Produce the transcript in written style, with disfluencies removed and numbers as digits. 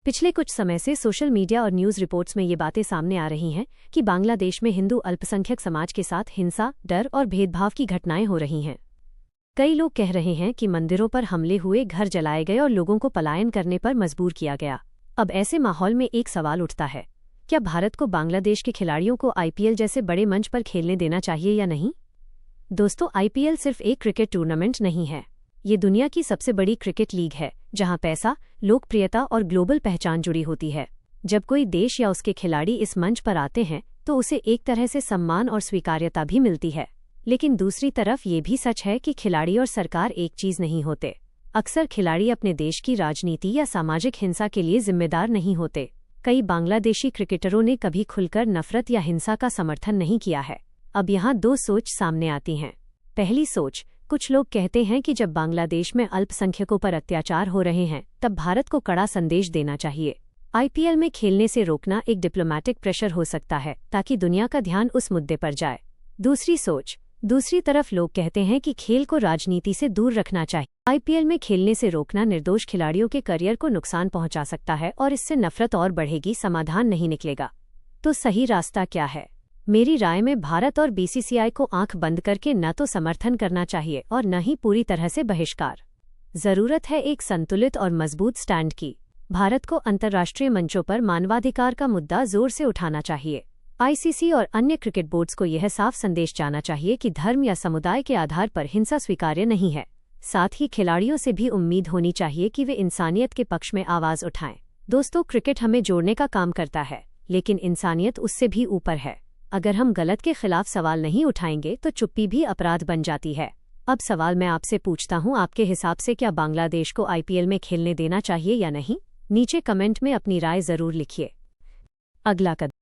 पिछले कुछ समय से सोशल मीडिया और न्यूज़ रिपोर्ट्स में ये बातें सामने आ रही हैं कि बांग्लादेश में हिंदू अल्पसंख्यक समाज के साथ हिंसा, डर और भेदभाव की घटनाएं हो रही हैं। कई लोग कह रहे हैं कि मंदिरों पर हमले हुए, घर जलाए गए और लोगों को पलायन करने पर मजबूर किया गया। अब ऐसे माहौल में एक सवाल उठता है, क्या भारत को बांग्लादेश के खिलाड़ियों को आईपीएल जैसे बड़े मंच पर खेलने देना चाहिए या नहीं? दोस्तों, आईपीएल सिर्फ एक क्रिकेट टूर्नामेंट नहीं है। ये दुनिया की सबसे बड़ी क्रिकेट लीग है, जहां पैसा, लोकप्रियता और ग्लोबल पहचान जुड़ी होती है। जब कोई देश या उसके खिलाड़ी इस मंच पर आते हैं तो उसे एक तरह से सम्मान और स्वीकार्यता भी मिलती है। लेकिन दूसरी तरफ ये भी सच है कि खिलाड़ी और सरकार एक चीज नहीं होते। अक्सर खिलाड़ी अपने देश की राजनीति या सामाजिक हिंसा के लिए जिम्मेदार नहीं होते। कई बांग्लादेशी क्रिकेटरों ने कभी खुलकर नफरत या हिंसा का समर्थन नहीं किया है। अब यहाँ दो सोच सामने आती हैं। पहली सोच, कुछ लोग कहते हैं कि जब बांग्लादेश में अल्पसंख्यकों पर अत्याचार हो रहे हैं तब भारत को कड़ा संदेश देना चाहिए। आईपीएल में खेलने से रोकना एक डिप्लोमैटिक प्रेशर हो सकता है ताकि दुनिया का ध्यान उस मुद्दे पर जाए। दूसरी सोच, दूसरी तरफ लोग कहते हैं कि खेल को राजनीति से दूर रखना चाहिए। आईपीएल में खेलने से रोकना निर्दोष खिलाड़ियों के करियर को नुकसान पहुंचा सकता है और इससे नफरत और बढ़ेगी, समाधान नहीं निकलेगा। तो सही रास्ता क्या है? मेरी राय में भारत और बीसीसीआई को आंख बंद करके न तो समर्थन करना चाहिए और न ही पूरी तरह से बहिष्कार। जरूरत है एक संतुलित और मजबूत स्टैंड की। भारत को अंतर्राष्ट्रीय मंचों पर मानवाधिकार का मुद्दा जोर से उठाना चाहिए। आईसीसी और अन्य क्रिकेट बोर्ड्स को यह साफ संदेश जाना चाहिए कि धर्म या समुदाय के आधार पर हिंसा स्वीकार्य नहीं है। साथ ही खिलाड़ियों से भी उम्मीद होनी चाहिए कि वे इंसानियत के पक्ष में आवाज उठाएं। दोस्तों, क्रिकेट हमें जोड़ने का काम करता है, लेकिन इंसानियत उससे भी ऊपर है। अगर हम गलत के खिलाफ सवाल नहीं उठाएंगे तो चुप्पी भी अपराध बन जाती है। अब सवाल मैं आपसे पूछता हूं, आपके हिसाब से क्या बांग्लादेश को आईपीएल में खेलने देना चाहिए या नहीं? नीचे कमेंट में अपनी राय जरूर लिखिए। अगला कदम